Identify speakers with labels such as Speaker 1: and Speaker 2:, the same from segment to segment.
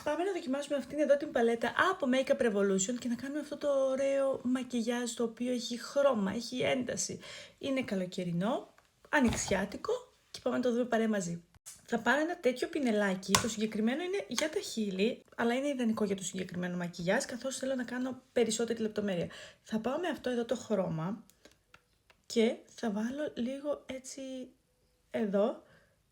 Speaker 1: Πάμε να δοκιμάσουμε αυτήν εδώ την παλέτα από Makeup Revolution και να κάνουμε αυτό το ωραίο μακιγιάζ το οποίο έχει χρώμα, έχει ένταση. Είναι καλοκαιρινό, ανοιξιάτικο και πάμε να το δούμε παρέα μαζί. Θα πάρω ένα τέτοιο πινελάκι, το συγκεκριμένο είναι για τα χείλη, αλλά είναι ιδανικό για το συγκεκριμένο μακιγιάζ, καθώς θέλω να κάνω περισσότερη λεπτομέρεια. Θα πάω με αυτό εδώ το χρώμα και θα βάλω λίγο έτσι εδώ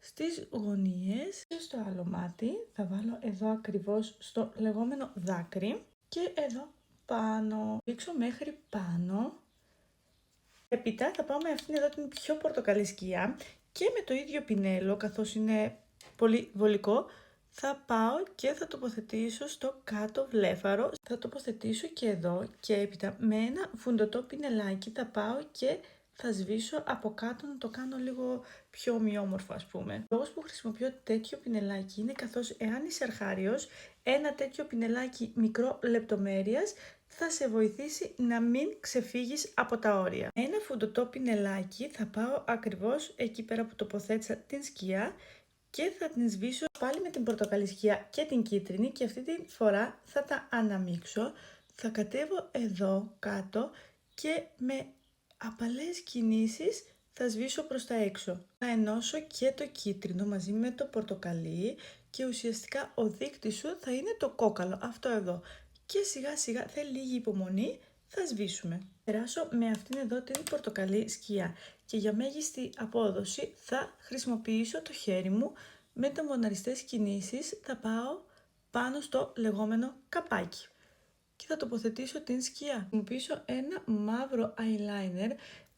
Speaker 1: στις γωνίες και στο άλλο μάτι. Θα βάλω εδώ ακριβώς στο λεγόμενο δάκρυ και εδώ πάνω. Δείξω μέχρι πάνω. Έπειτα θα πάω με αυτήν εδώ την πιο πορτοκαλί σκιά και με το ίδιο πινέλο, καθώς είναι πολύ βολικό, θα πάω και θα τοποθετήσω στο κάτω βλέφαρο. Θα τοποθετήσω και εδώ και έπειτα με ένα φουντωτό πινελάκι θα πάω και θα σβήσω από κάτω να το κάνω λίγο πιο ομοιόμορφο ας πούμε. Ο λόγος που χρησιμοποιώ τέτοιο πινελάκι είναι καθώς εάν είσαι αρχάριος, ένα τέτοιο πινελάκι μικρό λεπτομέρειας θα σε βοηθήσει να μην ξεφύγεις από τα όρια. Ένα φουντωτό πινελάκι θα πάω ακριβώς εκεί πέρα που τοποθέτησα την σκιά και θα την σβήσω πάλι με την πορτοκαλί σκιά και την κίτρινη και αυτή τη φορά θα τα αναμίξω. Θα κατέβω εδώ κάτω και με απαλές κινήσεις θα σβήσω προς τα έξω. Θα ενώσω και το κίτρινο μαζί με το πορτοκαλί και ουσιαστικά ο δείκτης σου θα είναι το κόκαλο, αυτό εδώ. Και σιγά σιγά θέλει λίγη υπομονή, θα σβήσουμε. Περάσω με αυτήν εδώ την πορτοκαλί σκιά και για μέγιστη απόδοση θα χρησιμοποιήσω το χέρι μου με τεμποναριστές κινήσεις, θα πάω πάνω στο λεγόμενο καπάκι και θα τοποθετήσω την σκιά. Χρησιμοποιήσω ένα μαύρο eyeliner.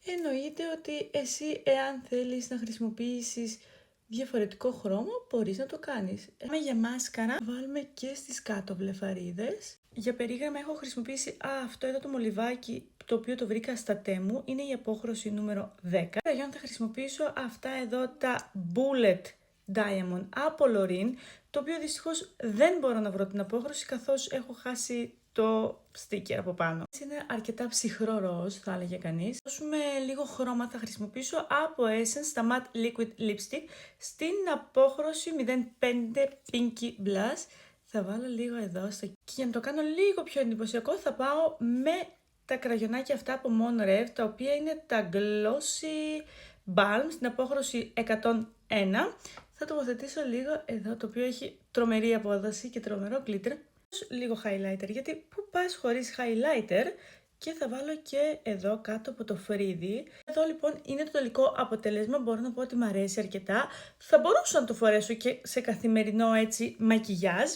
Speaker 1: Εννοείται ότι εσύ εάν θέλεις να χρησιμοποιήσεις διαφορετικό χρώμα μπορείς να το κάνεις. Για μάσκαρα βάλουμε και στις κάτω βλεφαρίδες. Για περίγραμμα έχω χρησιμοποιήσει αυτό εδώ το μολυβάκι το οποίο το βρήκα στα Temu. Είναι η απόχρωση νούμερο 10. Ραγιόν θα χρησιμοποιήσω αυτά εδώ τα Bullet Diamond από Lorin, το οποίο δυστυχώς δεν μπορώ να βρω την απόχρωση καθώς έχω χάσει το sticker από πάνω. Είναι αρκετά ψυχρό ροζ θα έλεγε κανείς. Δώσουμε λίγο χρώμα, θα χρησιμοποιήσω από Essence τα Matte Liquid Lipstick στην απόχρωση 05 Pinky Blush. Θα βάλω λίγο εδώ στο... Και για να το κάνω λίγο πιο εντυπωσιακό θα πάω με τα κραγιονάκια αυτά από Monrev, τα οποία είναι τα Glossy Balm στην απόχρωση 101. Θα τοποθετήσω λίγο εδώ, το οποίο έχει τρομερή απόδοση και τρομερό glitter. Λίγο highlighter, γιατί που πας χωρίς highlighter, και θα βάλω και εδώ κάτω από το φρύδι. Εδώ λοιπόν είναι το τελικό αποτέλεσμα, μπορώ να πω ότι μου αρέσει αρκετά. Θα μπορούσα να το φορέσω και σε καθημερινό έτσι μακιγιάζ.